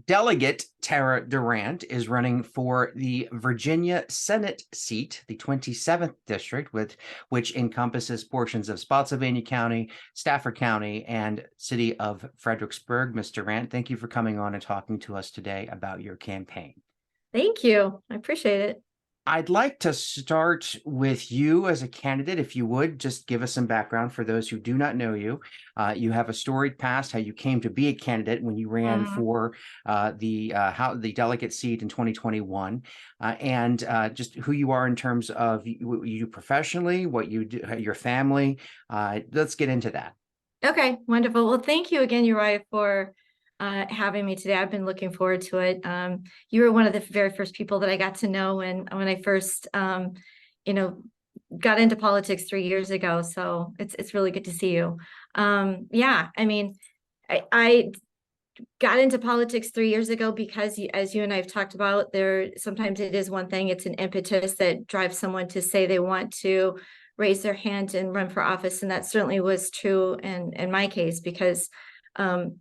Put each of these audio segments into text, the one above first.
Delegate Tara Durant is running for the Virginia Senate seat, the 27th district, which encompasses portions of Spotsylvania County, Stafford County, and city of Fredericksburg. Ms. Durant, thank you for coming on and talking to us today about your campaign. Thank you. I appreciate it. I'd like to start with you as a candidate, if you would, just give us some background for those who do not know you. You have a storied past, how you came to be a candidate when you ran for the delegate seat in 2021, and just who you are in terms of what you do professionally, what you do, your family. Let's get into that. Okay, wonderful. Well, thank you again, Uriah, for having me today. I've been looking forward to it. You were one of the very first people that I got to know when I first, got into politics 3 years ago. So it's really good to see you. Yeah, I mean, I got into politics 3 years ago because, as you and I have talked about, sometimes it is one thing. It's an impetus that drives someone to say they want to raise their hand and run for office, and that certainly was true in my case because.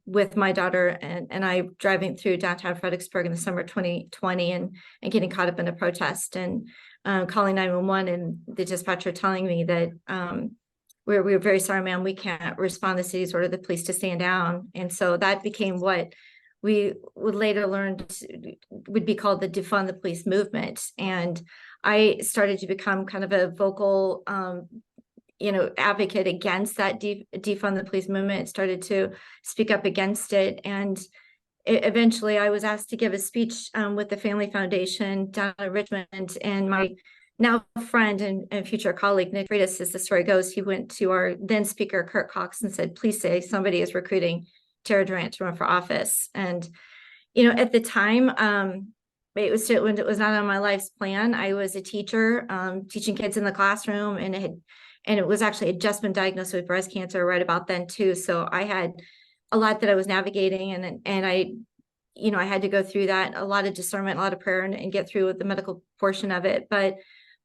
With my daughter and I driving through downtown Fredericksburg in the summer of 2020 and getting caught up in a protest and calling 911 and the dispatcher telling me that we're very sorry, ma'am, we can't respond. The city's ordered the police to stand down. And so that became what we would later learn would be called the defund the police movement. And I started to become kind of a vocal advocate against that defund the police movement, started to speak up against it. And eventually I was asked to give a speech with the Family Foundation down in Richmond. And my now friend and future colleague, Nick Freitas, as the story goes, he went to our then speaker, Kurt Cox, and said, please say somebody is recruiting Tara Durant to run for office. And, at the time, it was not on my life's plan. I was a teacher, teaching kids in the classroom, and it was actually had just been diagnosed with breast cancer right about then too. So I had a lot that I was navigating, and I had to go through that, a lot of discernment, a lot of prayer, and get through the medical portion of it. But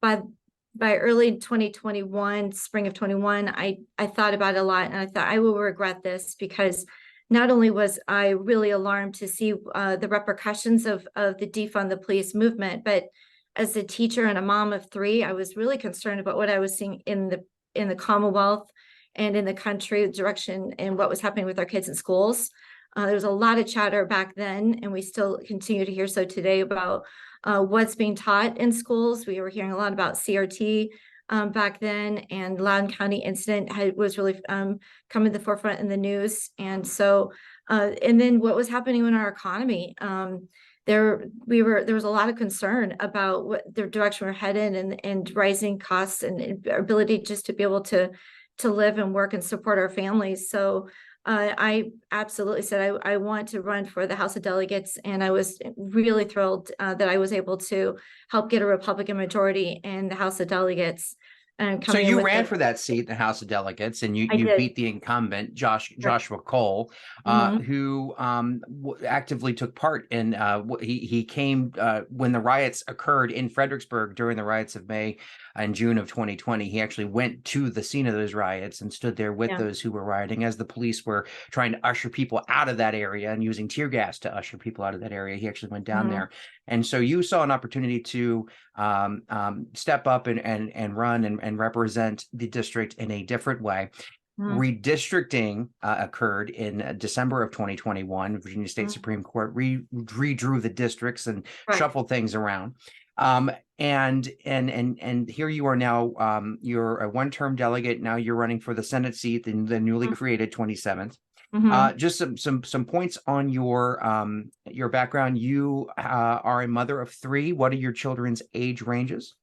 by early 2021, spring of 21, I thought about it a lot, and I thought I will regret this because not only was I really alarmed to see the repercussions of the defund the police movement, but as a teacher and a mom of three, I was really concerned about what I was seeing in the Commonwealth and in the country, direction and what was happening with our kids in schools. There was a lot of chatter back then, and we still continue to hear so today about what's being taught in schools. We were hearing a lot about CRT back then, and Loudoun County incident was really coming to the forefront in the news. And so, and then what was happening in our economy. There was a lot of concern about what the direction we're headed and rising costs and our ability just to be able to live and work and support our families. So I absolutely said I want to run for the House of Delegates, and I was really thrilled that I was able to help get a Republican majority in the House of Delegates. So you ran for that seat in the House of Delegates, and you beat the incumbent, Joshua Cole, who actively took part in. He came when the riots occurred in Fredericksburg during the riots of May and June of 2020. He actually went to the scene of those riots and stood there with those who were rioting as the police were trying to usher people out of that area and using tear gas to usher people out of that area. He actually went down there, and so you saw an opportunity to step up and run and represent the district in a different way. Redistricting occurred in December of 2021. Virginia State Supreme Court redrew the districts and shuffled things around. And here you are now. You're a one-term delegate. Now you're running for the Senate seat in the newly created 27th. Just some points on your background. You are a mother of three. What are your children's age ranges?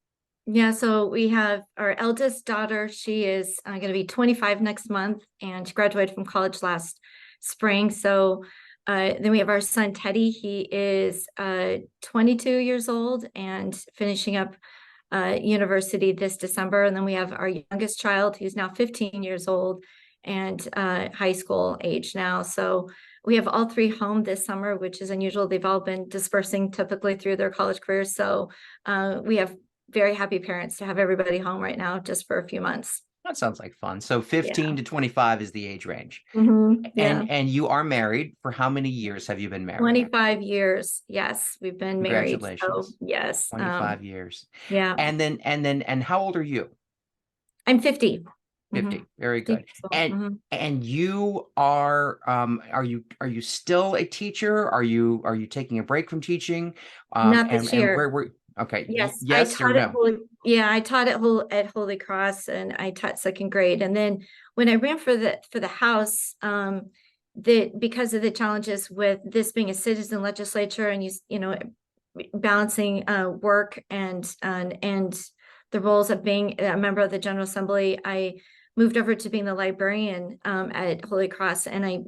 Yeah, so we have our eldest daughter. She is going to be 25 next month, and she graduated from college last spring. So then we have our son, Teddy. He is 22 years old and finishing up university this December. And then we have our youngest child, who's now 15 years old and high school age now. So we have all three home this summer, which is unusual. They've all been dispersing typically through their college careers. So we have very happy parents to have everybody home right now just for a few months. That sounds like fun. So Yeah. 15 to 25 is the age range. Yeah. And you are married. For how many years have you been married? 25 years. Yes, we've been married. So Congratulations. yes. 25 years. Yeah. And how old are you? I'm 50. 50. Very 50 good. years old. And you are you still a teacher? Are you taking a break from teaching? Not this And year. where were okay, Yes, I yes or taught at no? Holy, yeah, I taught at Holy Cross, and I taught second grade. And then when I ran for the House, that because of the challenges with this being a citizen legislature, and balancing work and the roles of being a member of the General Assembly, I moved over to being the librarian at Holy Cross. And I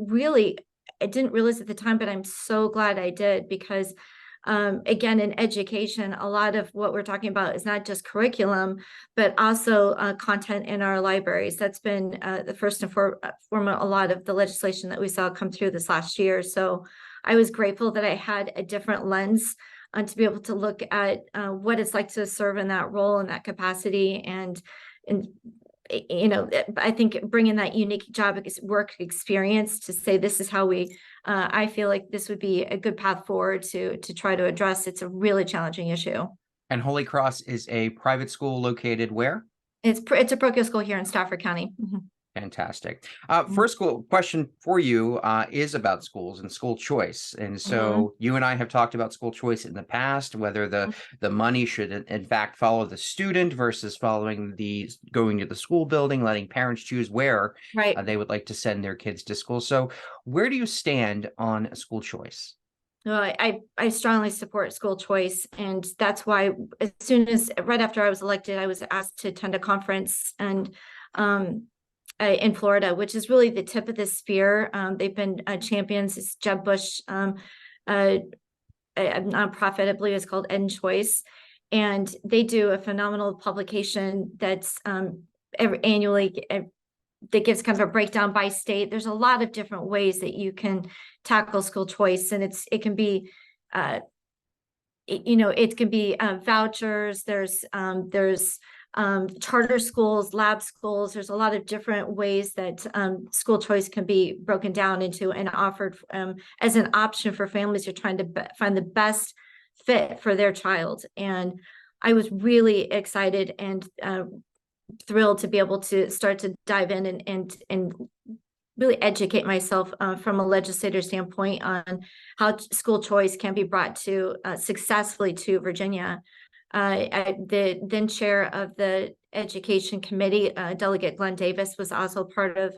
didn't realize at the time, but I'm so glad I did, because again, in education, a lot of what we're talking about is not just curriculum, but also content in our libraries. That's been the first and foremost, a lot of the legislation that we saw come through this last year. So I was grateful that I had a different lens to be able to look at what it's like to serve in that role, in that capacity. And I think bringing that unique work experience to say, this is how I feel like this would be a good path forward to try to address. It's a really challenging issue. And Holy Cross is a private school located where? It's a parochial school here in Stafford County. Fantastic. First question for you is about schools and school choice. And so you and I have talked about school choice in the past, whether the money should in fact follow the student versus following going to the school building, letting parents choose where they would like to send their kids to school. So where do you stand on school choice? Well, I strongly support school choice, and that's why right after I was elected, I was asked to attend a conference and in Florida, which is really the tip of the spear. They've been champions. It's Jeb Bush, a nonprofit, I believe it's called Ed Choice, and they do a phenomenal publication that's annually that gives kind of a breakdown by state. There's a lot of different ways that you can tackle school choice, and it can be vouchers. There's charter schools, lab schools. There's a lot of different ways that school choice can be broken down into and offered as an option for families who are trying to find the best fit for their child. And I was really excited and thrilled to be able to start to dive in and really educate myself from a legislator standpoint on how school choice can be brought to successfully to Virginia. The then chair of the education committee, Delegate Glenn Davis, was also part of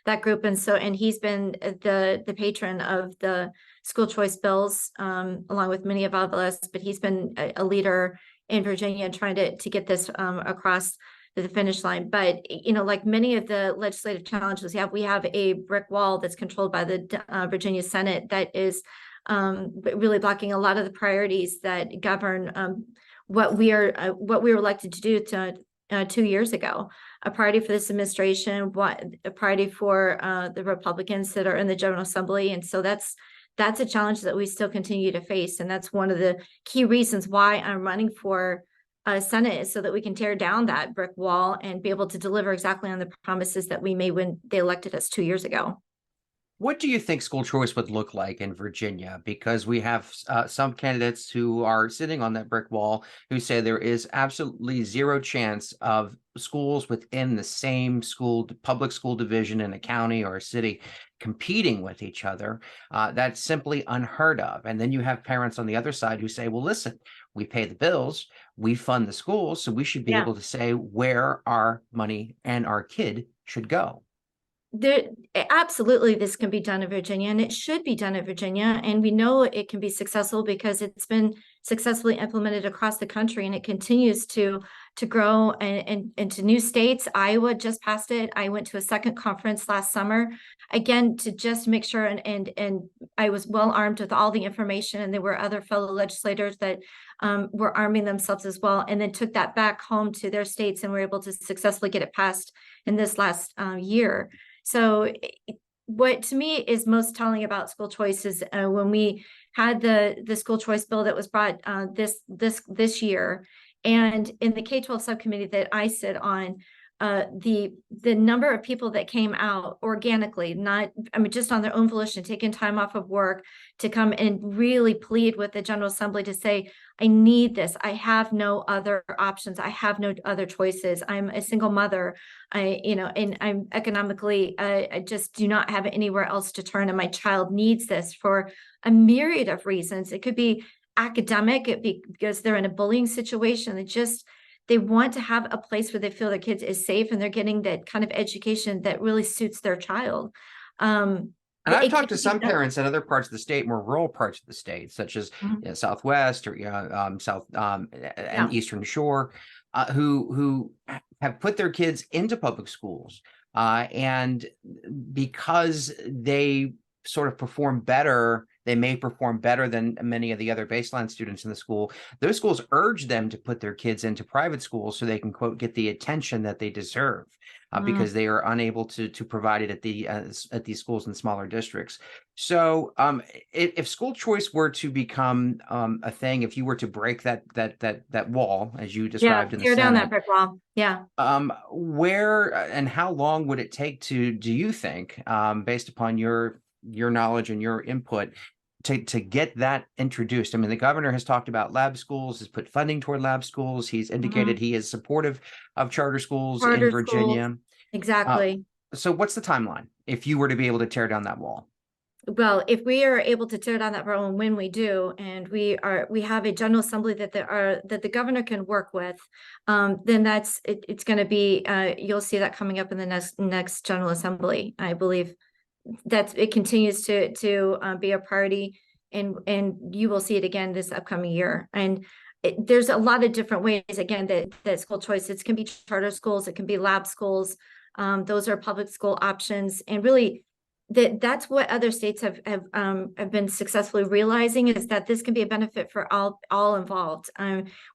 that group, and he's been the patron of the school choice bills, along with many of us. But he's been a leader in Virginia trying to get this across the finish line. But like many of the legislative challenges we have a brick wall that's controlled by the Virginia Senate that is really blocking a lot of the priorities that govern what we were elected to do 2 years ago. A priority for this administration, a priority for the Republicans that are in the General Assembly. And so that's a challenge that we still continue to face. And that's one of the key reasons why I'm running for Senate, is so that we can tear down that brick wall and be able to deliver exactly on the promises that we made when they elected us 2 years ago. What do you think school choice would look like in Virginia? Because we have some candidates who are sitting on that brick wall who say there is absolutely zero chance of schools within the same public school division in a county or a city competing with each other. That's simply unheard of. And then you have parents on the other side who say, well, listen, we pay the bills, we fund the schools, so we should be able to say where our money and our kid should go. Absolutely, this can be done in Virginia, and it should be done in Virginia. And we know it can be successful because it's been successfully implemented across the country, and it continues to grow and into new states. Iowa just passed it. I went to a second conference last summer, again, to just make sure, and I was well armed with all the information, and there were other fellow legislators that were arming themselves as well, and then took that back home to their states and were able to successfully get it passed in this last year. So what to me is most telling about school choice is when we had the school choice bill that was brought this year, and in the K-12 subcommittee that I sit on, the number of people that came out organically, not, I mean, just on their own volition, taking time off of work to come and really plead with the General Assembly to say, I need this. I have no other options. I have no other choices. I'm a single mother. And I'm economically, I just do not have anywhere else to turn. And my child needs this for a myriad of reasons. It could be academic, it be because they're in a bullying situation. They want to have a place where they feel their kids is safe and they're getting that kind of education that really suits their child. And I've talked to some parents in other parts of the state, more rural parts of the state, such as Southwest or South and Eastern Shore, who have put their kids into public schools, and because they sort of perform better. They may perform better than many of the other baseline students in the school. Those schools urge them to put their kids into private schools so they can, quote, get the attention that they deserve, because they are unable to provide it at these schools in smaller districts. So if school choice were to become a thing, if you were to break that wall, as you described in the Senate, tear down that brick wall. Yeah. Where and how long would it take do you think, based upon your knowledge and your input, to get that introduced? I mean, the governor has talked about lab schools, has put funding toward lab schools. He's indicated he is supportive of charter schools in Virginia. Schools. Exactly. So what's the timeline if you were to be able to tear down that wall? Well, if we are able to tear down that wall, and when we do, and we have a General Assembly that the governor can work with, then it's going to be, you'll see that coming up in the next General Assembly. I believe it continues to be a priority, and you will see it again this upcoming year. And there's a lot of different ways, again, that school choice, it can be charter schools, it can be lab schools. Those are public school options. And really that's what other states have been successfully realizing, is that this can be a benefit for all involved.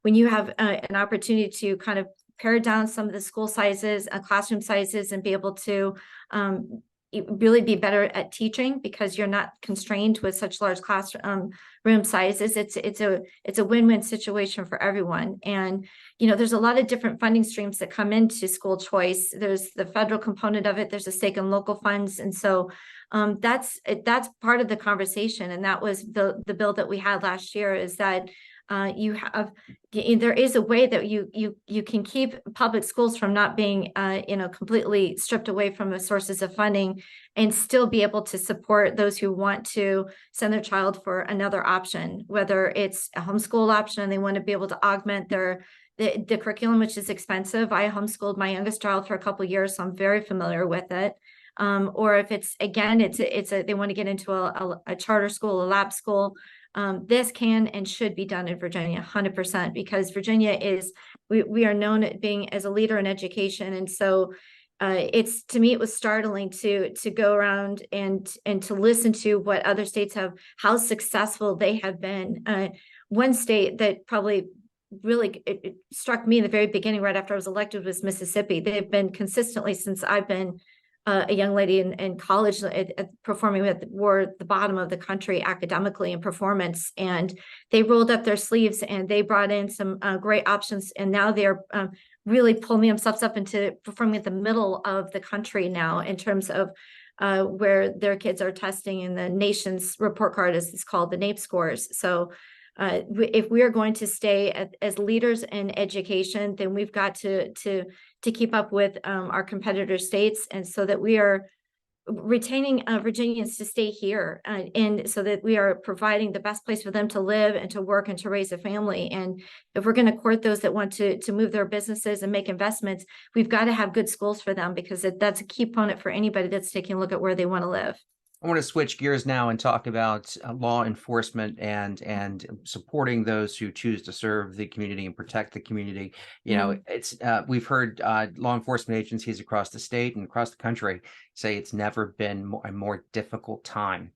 When you have an opportunity to kind of pare down some of the school sizes, classroom sizes, and be able to really be better at teaching because you're not constrained with such large classroom room sizes. It's a win-win situation for everyone. And there's a lot of different funding streams that come into school choice. There's the federal component of it. There's the state and local funds, and so that's part of the conversation. And that was the bill that we had last year, is that there is a way that you can keep public schools from not being completely stripped away from the sources of funding, and still be able to support those who want to send their child for another option, whether it's a homeschool option and they want to be able to augment the curriculum, which is expensive. I homeschooled my youngest child for a couple of years, so I'm very familiar with it. Or if it's they want to get into a charter school, a lab school. This can and should be done in Virginia 100%, because Virginia we are known at being as a leader in education. And so to me, it was startling to go around and to listen to what other states how successful they have been. One state that probably really it struck me in the very beginning, right after I was elected, was Mississippi. They've been consistently, since I've been a young lady in college, performing were the bottom of the country academically in performance, and they rolled up their sleeves and they brought in some great options, and now they're really pulling themselves up into performing at the middle of the country now in terms of where their kids are testing in the nation's report card, as it's called, the NAEP scores. So if we are going to stay as leaders in education, then we've got to keep up with our competitor states, and so that we are retaining Virginians to stay here, and so that we are providing the best place for them to live and to work and to raise a family. And if we're going to court those that want to move their businesses and make investments, we've got to have good schools for them, because that's a key component for anybody that's taking a look at where they want to live. I want to switch gears now and talk about law enforcement and supporting those who choose to serve the community and protect the community. It's we've heard law enforcement agencies across the state and across the country say it's never been a more difficult time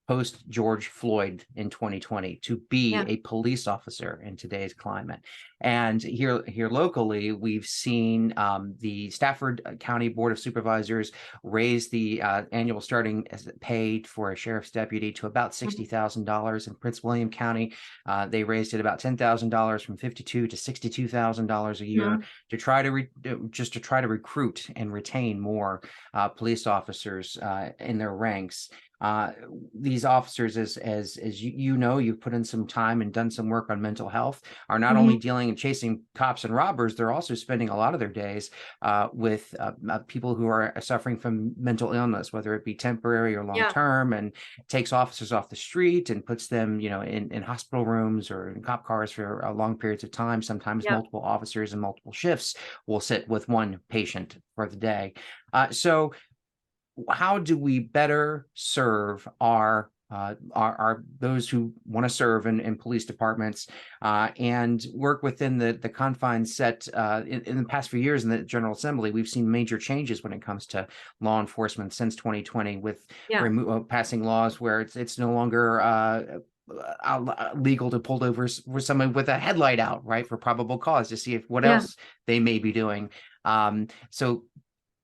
post George Floyd in 2020 to be a police officer in today's climate. And here locally, we've seen the Stafford County Board of Supervisors raise the annual starting pay for a sheriff's deputy to about $60,000. In Prince William County, they raised it about $10,000 from $52,000 to $62,000 a year to try to to try to recruit and retain more police officers in their ranks. These officers, as you know, you've put in some time and done some work on mental health, are not only dealing and chasing cops and robbers, they're also spending a lot of their days with people who are suffering from mental illness, whether it be temporary or long term, and takes officers off the street and puts them, in hospital rooms or in cop cars for long periods of time. Sometimes multiple officers and multiple shifts will sit with one patient for the day. So how do we better serve our those who want to serve in police departments and work within the confines set in the past few years in the General Assembly? We've seen major changes when it comes to law enforcement since 2020 with passing laws where it's no longer legal to pull over for someone with a headlight out, right, for probable cause to see what else they may be doing. So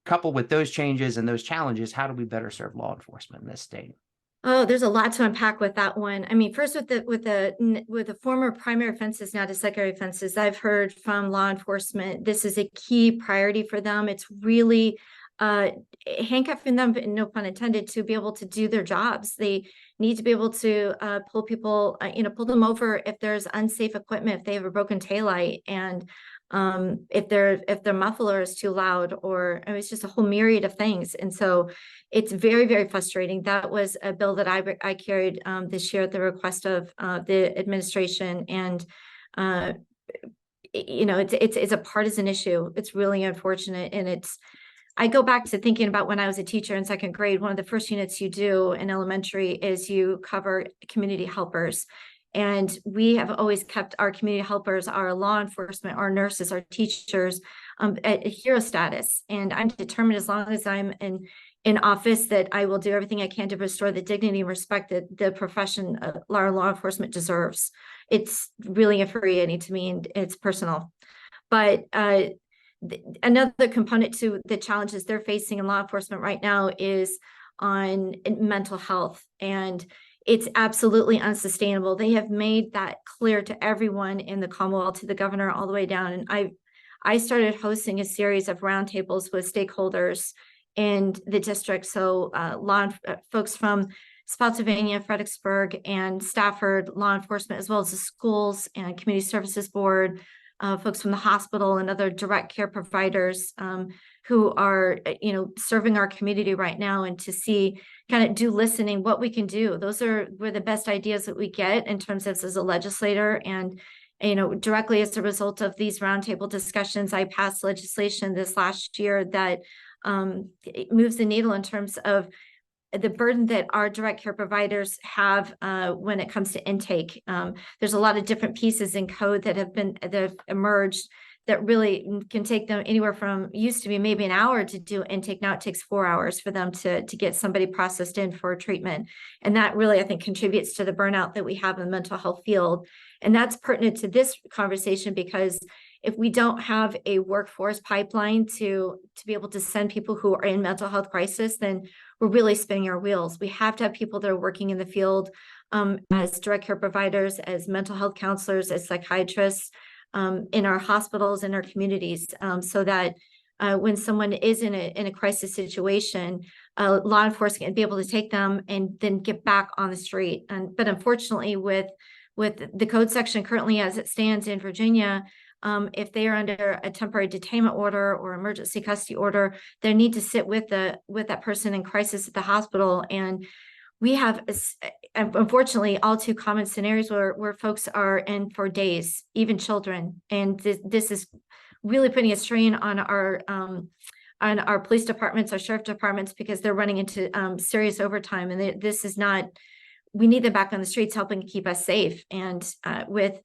coupled with those changes and those challenges, how do we better serve law enforcement in this state? Oh, there's a lot to unpack with that one. I mean, first with the former primary offenses now to secondary offenses, I've heard from law enforcement, this is a key priority for them. It's really handcuffing them, no pun intended, to be able to do their jobs. They need to be able to pull people, pull them over if there's unsafe equipment, if they have a broken taillight, and if their muffler is too loud, or it's just a whole myriad of things. And so it's very, very frustrating. That was a bill that I carried this year at the request of the administration. And it's a partisan issue. It's really unfortunate. And I go back to thinking about when I was a teacher in second grade. One of the first units you do in elementary is you cover community helpers. And we have always kept our community helpers, our law enforcement, our nurses, our teachers at hero status. And I'm determined, as long as I'm in office, that I will do everything I can to restore the dignity and respect that the profession of our law enforcement deserves. It's really infuriating to me, and it's personal. But another component to the challenges they're facing in law enforcement right now is on mental health. And it's absolutely unsustainable. They have made that clear to everyone in the Commonwealth, to the governor, all the way down. And I started hosting a series of roundtables with stakeholders in the district. So folks from Spotsylvania, Fredericksburg, and Stafford law enforcement, as well as the schools and community services board, folks from the hospital and other direct care providers who are, serving our community right now, and to see, kind of do listening, what we can do. Those were the best ideas that we get in terms of as a legislator. And, directly as a result of these roundtable discussions, I passed legislation this last year that it moves the needle in terms of the burden that our direct care providers have when it comes to intake. There's a lot of different pieces in code that have emerged that really can take them anywhere from, used to be maybe an hour to do intake. Now it takes 4 hours for them to get somebody processed in for treatment. And that really, I think, contributes to the burnout that we have in the mental health field. And that's pertinent to this conversation, because if we don't have a workforce pipeline to be able to send people who are in mental health crisis, then we're really spinning our wheels. We have to have people that are working in the field as direct care providers, as mental health counselors, as psychiatrists, in our hospitals, in our communities, so that when someone is in a crisis situation, law enforcement can be able to take them and then get back on the street. But unfortunately, with the code section currently as it stands in Virginia, if they are under a temporary detainment order or emergency custody order, they need to sit with that person in crisis at the hospital. And we have, unfortunately, all too common scenarios where folks are in for days, even children. And this is really putting a strain on our police departments, our sheriff departments, because they're running into serious overtime. And this is not, we need them back on the streets helping keep us safe. And with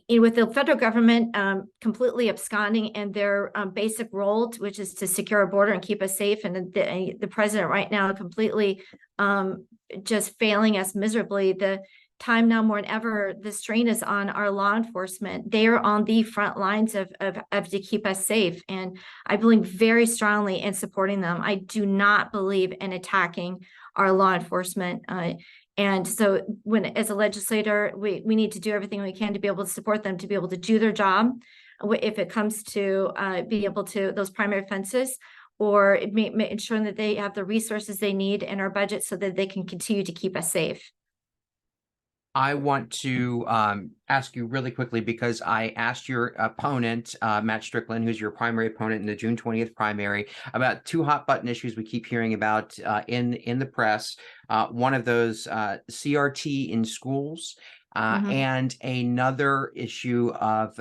the federal government completely absconding in their basic role, which is to secure our border and keep us safe, and the president right now completely just failing us miserably, time now more than ever, the strain is on our law enforcement. They are on the front lines of to keep us safe. And I believe very strongly in supporting them. I do not believe in attacking our law enforcement. And so as a legislator, we need to do everything we can to be able to support them, to be able to do their job. If it comes to be able to those primary offenses, or ensuring that they have the resources they need in our budget so that they can continue to keep us safe. I want to ask you really quickly, because I asked your opponent, Matt Strickland, who's your primary opponent in the June 20th primary, about two hot button issues we keep hearing about in the press. One of those, CRT in schools. And another issue of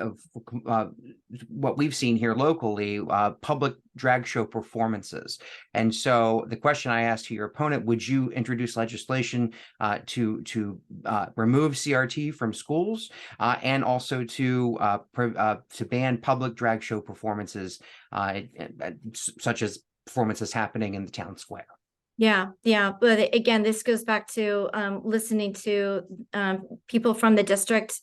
what we've seen here locally, public drag show performances. And so the question I asked to your opponent: would you introduce legislation to remove CRT from schools, and also to ban public drag show performances, such as performances happening in the town square? Yeah. But again, this goes back to listening to people from the district,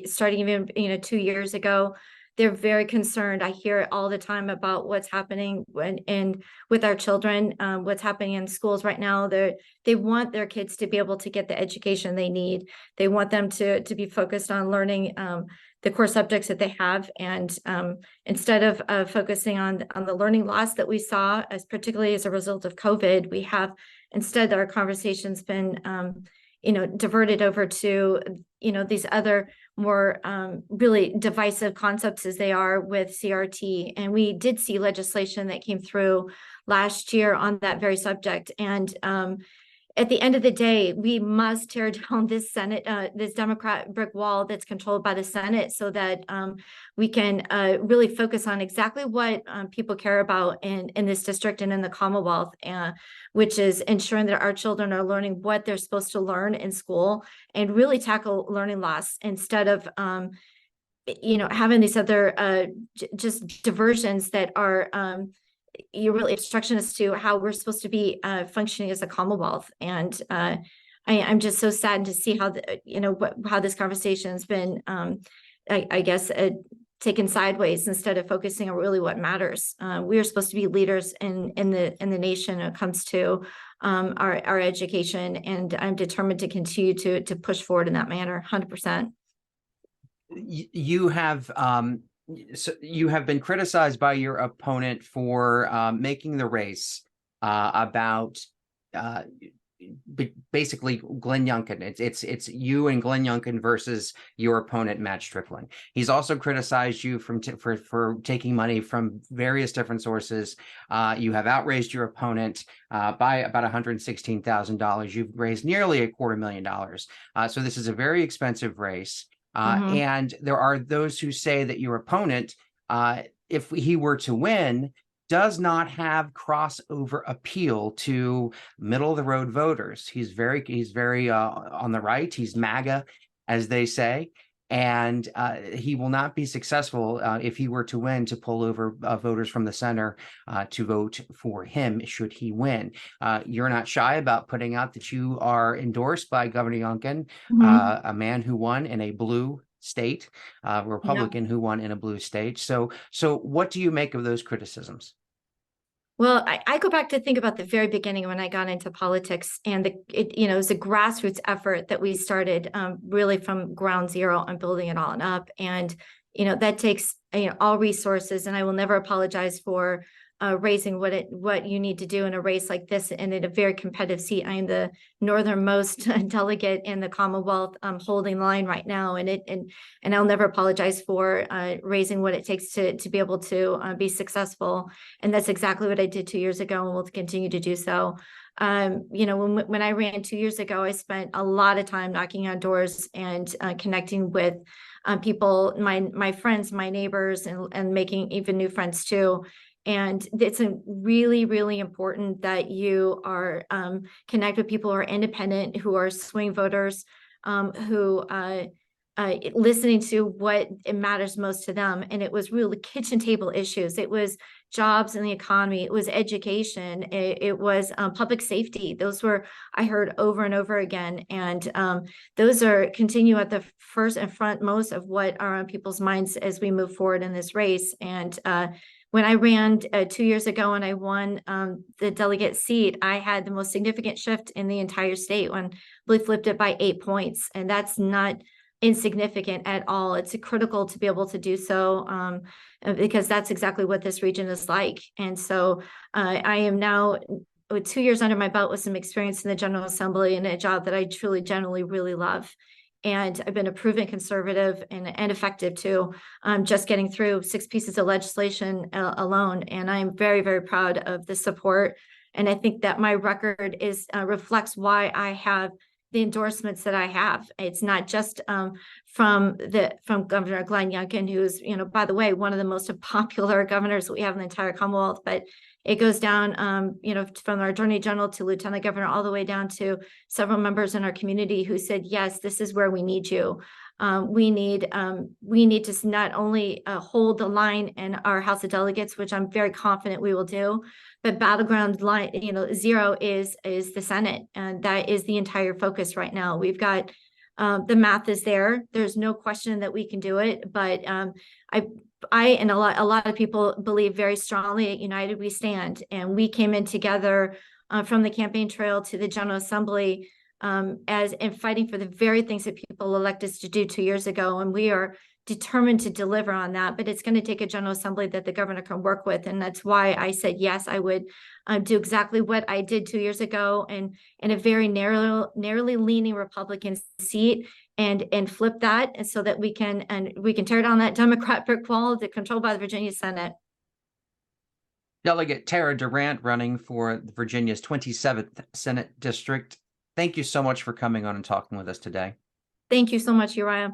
starting even 2 years ago. They're very concerned. I hear it all the time about what's happening and with our children, what's happening in schools right now. They want their kids to be able to get the education they need. They want them to be focused on learning the core subjects that they have, and instead of focusing on the learning loss that we saw, particularly as a result of COVID, we have instead our conversation's been diverted over to these other more really divisive concepts as they are with CRT. And we did see legislation that came through last year on that very subject. And at the end of the day, we must tear down this this Democrat brick wall that's controlled by the Senate, so that we can really focus on exactly what people care about in this district and in the Commonwealth, which is ensuring that our children are learning what they're supposed to learn in school, and really tackle learning loss instead of having these other just diversions that are you're really obstructionist to how we're supposed to be functioning as a Commonwealth. And I'm just so saddened to see how how this conversation has been, I guess, taken sideways instead of focusing on really what matters. We are supposed to be leaders in the nation when it comes to our education, and I'm determined to continue to push forward in that manner, 100%. So you have been criticized by your opponent for making the race about basically Glenn Youngkin. It's you and Glenn Youngkin versus your opponent, Matt Strickland. He's also criticized you for taking money from various different sources. You have outraised your opponent by about $116,000. You've raised nearly $250,000. So this is a very expensive race. And there are those who say that your opponent, if he were to win, does not have crossover appeal to middle of the road voters. He's very on the right. He's MAGA, as they say. And he will not be successful if he were to win, to pull over voters from the center to vote for him should he win. You're not shy about putting out that you are endorsed by Governor Youngkin, a man who won in a blue state, a Republican who won in a blue state. So what do you make of those criticisms? Well, I go back to think about the very beginning when I got into politics, and it was a grassroots effort that we started really from ground zero and building it all up. And, that takes, all resources, and I will never apologize for raising what you need to do in a race like this, and in a very competitive seat. I am the northernmost delegate in the Commonwealth, holding line right now, and I'll never apologize for raising what it takes to be able to be successful. And that's exactly what I did 2 years ago, and will continue to do so. When I ran 2 years ago, I spent a lot of time knocking on doors and connecting with people, my friends, my neighbors, and making even new friends too. And it's really, really important that you are connect with people who are independent, who are swing voters, who listening to what it matters most to them. And it was really kitchen table issues. It was jobs and the economy. It was education. It was public safety. Those were, I heard over and over again. And those continue at the first and frontmost of what are on people's minds as we move forward in this race. And when I ran 2 years ago and I won the delegate seat, I had the most significant shift in the entire state when we flipped it by 8 points. And that's not insignificant at all. It's critical to be able to do so because that's exactly what this region is like. And so I am now with 2 years under my belt with some experience in the General Assembly and a job that I truly, generally really love. And I've been a proven conservative and effective too, just getting through 6 pieces of legislation alone. And I'm very, very proud of the support. And I think that my record is reflects why I have the endorsements that I have. It's not just from Governor Glenn Youngkin, who's, by the way, one of the most popular governors that we have in the entire Commonwealth, but it goes down, from our Attorney General to Lieutenant Governor, all the way down to several members in our community who said, yes, this is where we need you. We need to not only hold the line in our House of Delegates, which I'm very confident we will do, but battleground line, 0 is the Senate, and that is the entire focus right now. We've got the math is there. There's no question that we can do it, but I and a lot of people believe very strongly at United We Stand, and we came in together from the campaign trail to the General Assembly as in fighting for the very things that people elected us to do 2 years ago, and we are determined to deliver on that. But it's going to take a General Assembly that the governor can work with, and that's why I said yes, I would do exactly what I did 2 years ago, and in a very narrowly leaning Republican seat, and flip that, and so that we can tear down that Democrat brick wall that's controlled by the Virginia Senate. Delegate Tara Durant, running for Virginia's 27th Senate District. Thank you so much for coming on and talking with us today. Thank you so much, Uriah.